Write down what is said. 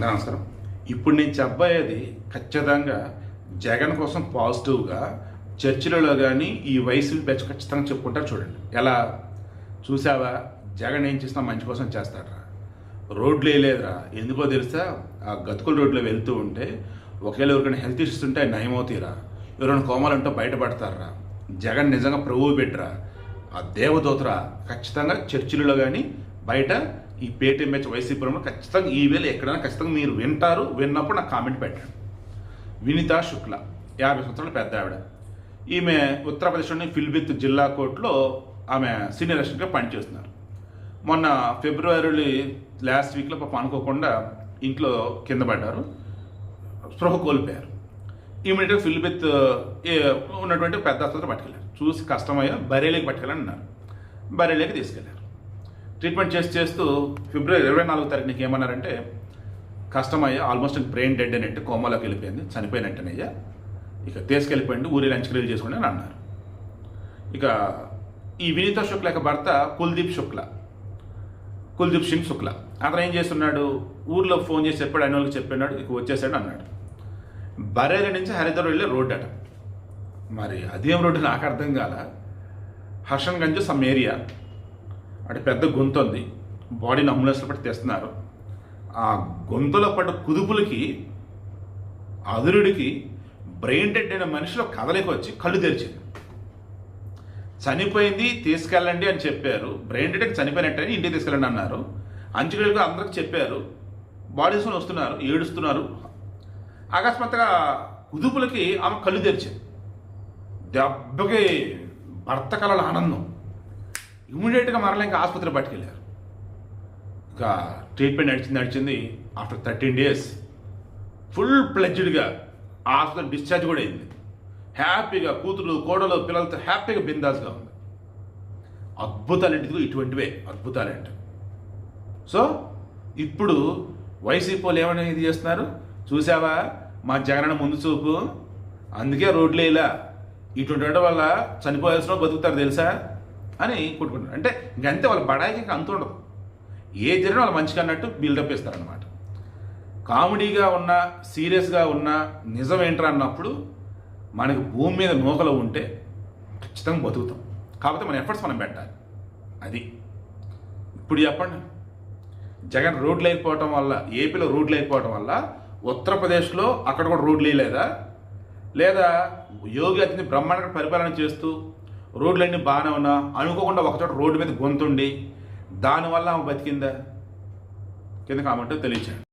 అందరూ నమస్కారం. ఇప్పుడు నేను చెప్పబోయేది ఖచ్చితంగా జగన్ కోసం పాజిటివ్గా చర్చిలలో కానీ ఈ వైసీపీ బ్యాచ్ ఖచ్చితంగా చెప్పుకుంటారు. చూడండి ఎలా చూసావా, జగన్ ఏం చేసినా మంచి కోసం చేస్తాడరా, రోడ్లు వేయలేదురా. ఎందుకో తెలుసా, ఆ గతుకుల రోడ్లో వెళ్తూ ఉంటే ఒకవేళ ఎవరికైనా హెల్త్ ఇష్యూస్ ఉంటే నయమవుతాయిరా, ఎవరైనా కోమాలంటూ బయటపడతారా. జగన్ నిజంగా ప్రభువు బిడ్డరా, ఆ దేవదూతరా. ఖచ్చితంగా చర్చిలలో కానీ బయట ఈ పేటీఎం మ్యాచ్ వైసీపీలో ఖచ్చితంగా ఈ వేళ ఎక్కడైనా ఖచ్చితంగా మీరు వింటారు. విన్నప్పుడు నాకు కామెంట్ పెట్టండి. వినీతా శుక్ల 50 సంవత్సరాల పెద్ద ఆవిడ. ఈమె ఉత్తరప్రదేశ్లోని ఫిల్బిత్ జిల్లా కోర్టులో ఆమె సీనియర్ అసిస్టెంట్గా పనిచేస్తున్నారు. మొన్న ఫిబ్రవరి లాస్ట్ వీక్లో పాప అనుకోకుండా ఇంట్లో కింద పడ్డారు, స్పృహ కోల్పోయారు. ఇమీడియట్గా ఫిల్బిత్ ఉన్నటువంటి పెద్ద ఆసుపత్రి పట్టుకెళ్ళారు. చూసి కష్టమయ్యా బరేలీకి పట్టుకెళ్ళని అన్నారు. బరేలీకి తీసుకెళ్లారు. ట్రీట్మెంట్ చేస్తూ ఫిబ్రవరి 24వ తారీఖు నీకు ఏమన్నారంటే, కష్టమయ్యా ఆల్మోస్ట్ బ్రెయిన్ డెడ్ అనేట్టు కోమాలోకి వెళ్ళిపోయింది, చనిపోయినట్టేనయ్యా, ఇక తీసుకెళ్ళిపోయింది, ఊరి లంచ్ క్రియలు చేసుకోండి అని అన్నారు. ఇక ఈ వినీతా శుక్ల యొక్క భర్త కుల్దీప్ సింగ్ శుక్ల అతను ఏం చేస్తున్నాడు, ఊర్లో ఫోన్ చేసి చెప్పాడు, ఆయన వాళ్ళకి చెప్పినాడు, ఇక వచ్చేసాడు అన్నాడు. బరేలీ నుంచి హరిద్వార్ వెళ్ళే రోడ్డు అట. మరి అదేం రోడ్డు నాకు అర్థం కాల. హర్షన్గంజ్ సమ్ ఏరియా అటు పెద్ద గొంతు ఉంది, బాడీని అంబులెన్స్లో పట్టి తెస్తున్నారు. ఆ గొంతులో పడ్డ కుదుపులకి అదురుడికి బ్రెయిన్ డెడ్ అయిన మనిషిలో కదలికి వచ్చి కళ్ళు తెరిచింది. చనిపోయింది తీసుకెళ్ళండి అని చెప్పారు. బ్రెయిన్ డెడ్కి చనిపోయినట్టని ఇంటికి తీసుకెళ్ళండి అన్నారు. అంచులకు అందరికి చెప్పారు. బాడీస్ని వస్తున్నారు, ఏడుస్తున్నారు. అకస్మాత్తుగా కుదుపులకి ఆమె కళ్ళు తెరిచింది. దెబ్బకి భర్త కళల ఆనందం. ఇమీడియట్గా మరలా ఇంకా ఆసుపత్రి పట్టుకెళ్ళారు. ఇంకా ట్రీట్మెంట్ నడిచింది. ఆఫ్టర్ 13 days ఫుల్ ప్లెడ్జ్డ్గా ఆసుపత్రి డిశ్చార్జ్ కూడా అయింది. హ్యాపీగా కూతురు కోడలు పిల్లలతో హ్యాపీగా బిందాస్గా ఉంది. అద్భుతాలు ఇటువంటివే అద్భుతాలేంటి. సో ఇప్పుడు వైసీపీ వాళ్ళు ఏమైనా ఇది చేస్తున్నారు చూసావా, మా జగనన్న ముందు చూపు, అందుకే రోడ్లు ఇలా ఇటువంటి వల్ల చనిపోయాల్సిన బతుకుతారు తెలుసా అని కొట్టుకుంటారు. అంటే ఇంకంతే, వాళ్ళ బడాయికి ఇంకా అంత ఉండదు. ఏ జరిగినా వాళ్ళు మంచిగా అన్నట్టు బిల్డప్ ఇస్తారనమాట. కామెడీగా ఉన్నా సీరియస్గా ఉన్నా నిజం ఏంట్రా అన్నప్పుడు మనకి భూమి మీద నూకలు ఉంటే ఖచ్చితంగా బతుకుతాం. కాకపోతే మన ఎఫర్ట్స్ మనం పెట్టాలి. అది ఇప్పుడు చెప్పండి, జగన్ రోడ్లు లేకపోవటం వల్ల, ఏపీలో రోడ్లు లేకపోవటం వల్ల ఉత్తరప్రదేశ్లో అక్కడ కూడా రోడ్లు వేయలేదా? లేదా యోగి అతిని బ్రహ్మాండంగా పరిపాలన చేస్తూ రోడ్లన్నీ బాగానే ఉన్నా అనుకోకుండా ఒకచోట రోడ్డు మీద గొంతుండి దానివల్ల ఆమె బతికిందా? కింద కామెంట్ తెలియచేయండి.